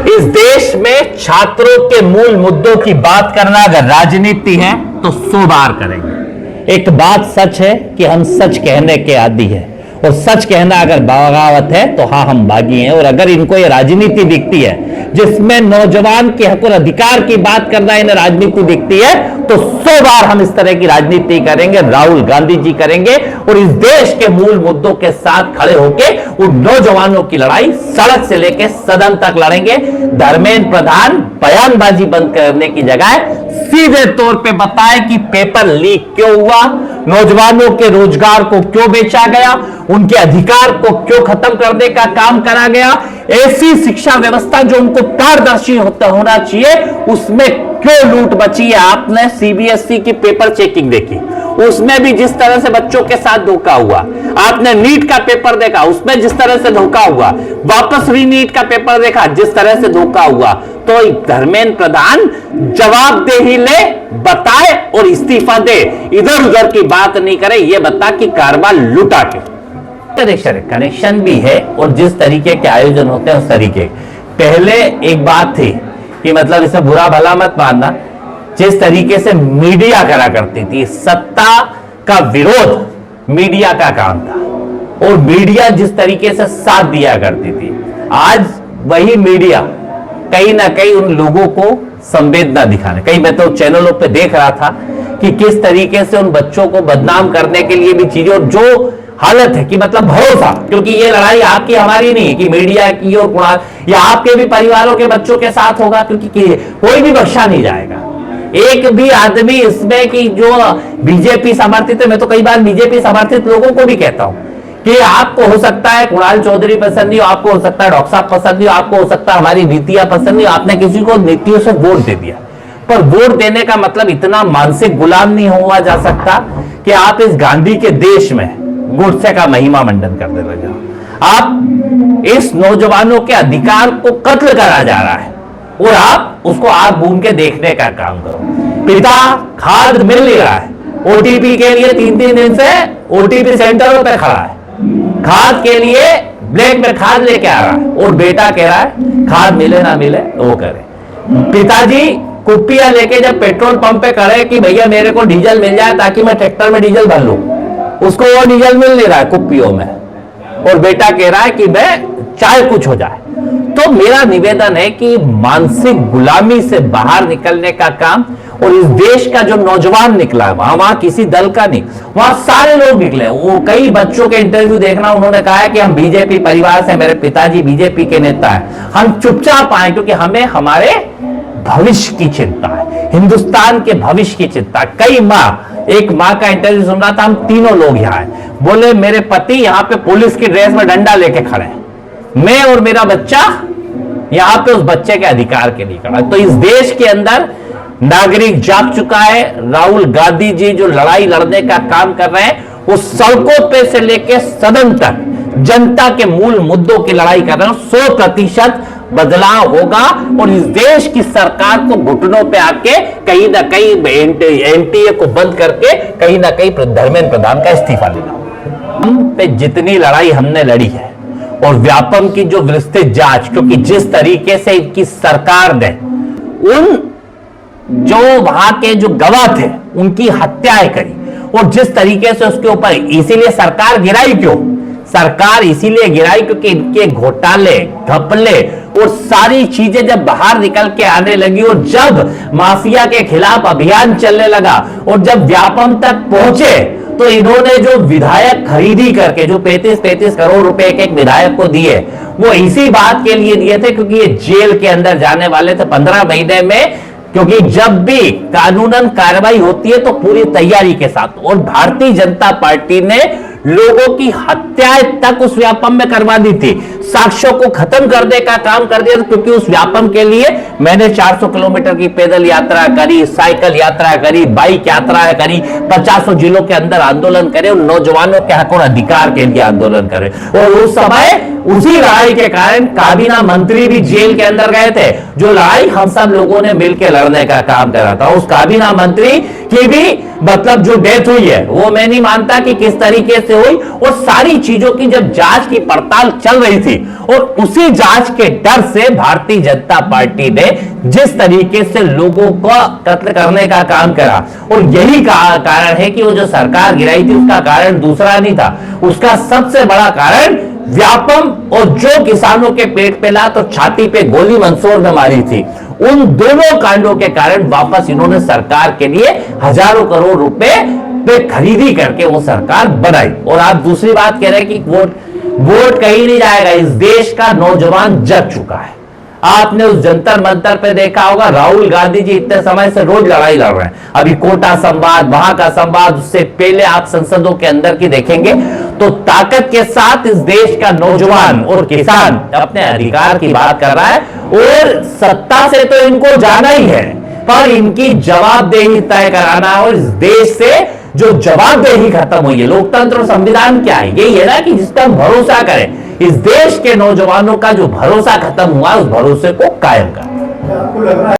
इस देश में छात्रों के मूल मुद्दों की बात करना अगर राजनीति है तो 100 बार करेंगे। एक बात सच है कि हम सच कहने के आदी हैं, और सच कहना अगर बगावत है तो हाँ हम बागी हैं। और अगर इनको ये राजनीति दिखती है जिसमें नौजवान के हक और अधिकार की बात करना इन्हें राजनीति दिखती है तो 100 बार हम इस तरह की राजनीति करेंगे, राहुल गांधी जी करेंगे, और इस देश के मूल मुद्दों के साथ खड़े होकर उन नौजवानों की लड़ाई सड़क से लेकर सदन तक लड़ेंगे। धर्मेंद्र प्रधान बयानबाजी बंद करने की जगह सीधे तौर पे बताए कि पेपर लीक क्यों हुआ, नौजवानों के रोजगार को क्यों बेचा गया, उनके अधिकार को क्यों खत्म करने का काम करा गया, ऐसी शिक्षा व्यवस्था जो उनको पारदर्शी होना चाहिए उसमें क्यों लूट बची है। आपने सीबीएसई की पेपर चेकिंग देखी, उसमें भी जिस तरह से बच्चों के साथ धोखा हुआ। आपने नीट का पेपर देखा, उसमें जिस तरह से धोखा हुआ। वापस रीनीट का पेपर देखा, जिस तरह से धोखा हुआ। तो धर्मेंद्र प्रधान जवाबदेही ले, बताए और इस्तीफा दे, इधर उधर की बात नहीं करे। ये बता कि कारोबार लुटा के कनेक्शन भी है, और जिस तरीके के आयोजन होते हैं उस तरीके। पहले एक बात थी कि मतलब इसे बुरा भला मत मानना, जिस तरीके से मीडिया करा करती थी, सत्ता का विरोध मीडिया का काम था, और मीडिया जिस तरीके से साथ दिया करती थी, आज वही मीडिया कहीं ना कहीं उन लोगों को संवेदना दिखाने। कहीं मैं तो चैनलों पे देख रहा था कि किस तरीके से उन बच्चों को बदनाम करने के लिए भी चीजें, और जो हालत है कि मतलब भरोसा, क्योंकि ये लड़ाई आपकी हमारी नहीं कि मीडिया की और कुणाल, या आपके भी परिवारों के बच्चों के साथ होगा, क्योंकि कोई भी बख्शा नहीं जाएगा। एक भी आदमी इसमें कि जो बीजेपी समर्थित है, मैं तो कई बार बीजेपी समर्थित लोगों को भी कहता हूं कि आपको हो सकता है कुणाल चौधरी पसंद नहीं हो, आपको हो सकता है डॉक्टर साहब पसंद नहीं हो, आपको हो सकता है हमारी नीतियां पसंद नहीं हो, आपने किसी को नीतियों से वोट दे दिया, पर वोट देने का मतलब इतना मानसिक गुलाम नहीं हुआ जा सकता कि आप इस गांधी के देश में गुस्से का महिमा मंडन करने लगे। आप इस नौजवानों के अधिकार को कत्ल करा जा रहा है, और आप उसको आग बूंद के देखने का काम करो। पिता खाद मिल नहीं रहा है, ओटीपी के लिए 3-3 दिन से ओटीपी सेंटरों पे खड़ा है, खाद के लिए ब्लैक में खाद लेके आ रहा है, और बेटा कह रहा है खाद मिले ना मिले वो करे। पिताजी कुप्पियां लेके जब पेट्रोल पंप पे खड़े कि भैया मेरे को डीजल मिल जाए ताकि मैं ट्रैक्टर में डीजल भर लूं, उसको वो डीजल मिल नहीं रहा है कुप्पियों में, और बेटा कह रहा है कि मैं चाहे कुछ हो जाए। तो मेरा निवेदन है कि मानसिक गुलामी से बाहर निकलने का काम, और इस देश का जो नौजवान निकला है वहां किसी दल का नहीं, वहां सारे लोग निकले। वो कई बच्चों के इंटरव्यू देखना, उन्होंने कहा है कि हम बीजेपी परिवार से, मेरे पिताजी बीजेपी के नेता है, हम चुपचाप आए क्योंकि हमें हमारे भविष्य की चिंता है, हिंदुस्तान के भविष्य की चिंता। कई माँ, एक माँ का इंटरव्यू सुन रहा था, हम तीनों लोग यहाँ हैं, बोले मेरे पति यहाँ पे पुलिस की ड्रेस में डंडा लेके खड़े हैं, मैं और मेरा बच्चा यहाँ पे उस बच्चे के अधिकार के लिए खड़ा। तो इस देश के अंदर नागरिक जाग चुका है। राहुल गांधी जी जो लड़ाई लड़ने का काम कर रहे हैं, वो सड़कों पे से लेके सदन तक जनता के मूल मुद्दों की लड़ाई कर रहे हैं। 100% बदलाव होगा, और इस देश की सरकार को घुटनों पे आके कहीं ना कहीं एनटीए को बंद करके कहीं ना कहीं धर्मेंद्र प्रधान का इस्तीफा देना। हम पे जितनी लड़ाई हमने लड़ी है, और व्यापम की जो विस्तृत जांच, क्योंकि जिस तरीके से इनकी सरकार ने उन जो वहां के जो गवाह थे उनकी हत्याएं करी, और जिस तरीके से उसके ऊपर, इसीलिए सरकार गिराई क्यों? सरकार इसीलिए गिराई क्योंकि इनके घोटाले, घपले और सारी चीजें जब बाहर निकल के आने लगी, और जब माफिया के खिलाफ अभियान चलने लगा, और जब व्यापम तक पहुंचे, तो इन्होंने जो विधायक खरीदी करके जो 35-35 करोड़ रुपए एक विधायक को दिए, वो इसी बात के लिए दिए थे क्योंकि ये जेल के अंदर जाने वाले थे 15 महीने में। क्योंकि जब भी कानूनन कार्रवाई होती है तो पूरी तैयारी के साथ, और भारतीय जनता पार्टी ने लोगों की हत्याएं तक उस व्यापम में करवा दी थी, साक्ष्यों को खत्म करने का काम कर दिया, क्योंकि उस व्यापम के लिए मैंने 400 किलोमीटर की पैदल यात्रा करी, साइकिल यात्रा करी, बाइक यात्रा करी, 50 जिलों के अंदर आंदोलन करे, और नौजवानों के हक और अधिकार के लिए आंदोलन करे। और उस समय उसी लड़ाई के कारण काबीना मंत्री भी जेल के अंदर गए थे, जो लड़ाई हम सब लोगों ने मिलकर लड़ने का काम करा था। उस काबीना मंत्री की भी मतलब जो डेथ हुई है वो मैं नहीं मानता कि किस तरीके से हुई, और सारी चीजों की जब जांच की पड़ताल चल रही थी और उसी जांच के डर से भारतीय जनता पार्टी ने जिस तरीके से लोगों को कत्ल करने का काम करा, और यही कारण है कि वो जो सरकार गिराई थी उसका कारण दूसरा नहीं था, उसका सबसे बड़ा कारण व्यापम और जो किसानों के पेट पे लात और छाती पे गोली मंदसौर में मारी थी, उन दोनों कांडों के कारण वापस इन्होंने सरकार के लिए हजारों करोड़ रुपए पे खरीदी करके वो सरकार बनाई। और आप दूसरी बात कह रहे हैं कि वोट कहीं नहीं जाएगा, इस देश का नौजवान जग चुका है। आपने उस जंतर मंतर पे देखा होगा, राहुल गांधी जी इतने समय से रोज लड़ाई लड़ रहे हैं, अभी कोटा संवाद, वहां का संवाद, उससे पहले आप संसदों के अंदर की देखेंगे तो ताकत के साथ इस देश का नौजवान और किसान अपने अधिकार की बात कर रहा है, और सत्ता से तो इनको जाना ही है, पर इनकी जवाबदेही तय कराना, और इस देश से जो जवाबदेही खत्म हुई है, लोकतंत्र और संविधान क्या है, यही है ना कि जिस पर हम भरोसा करें, इस देश के नौजवानों का जो भरोसा खत्म हुआ उस भरोसे को कायम करें।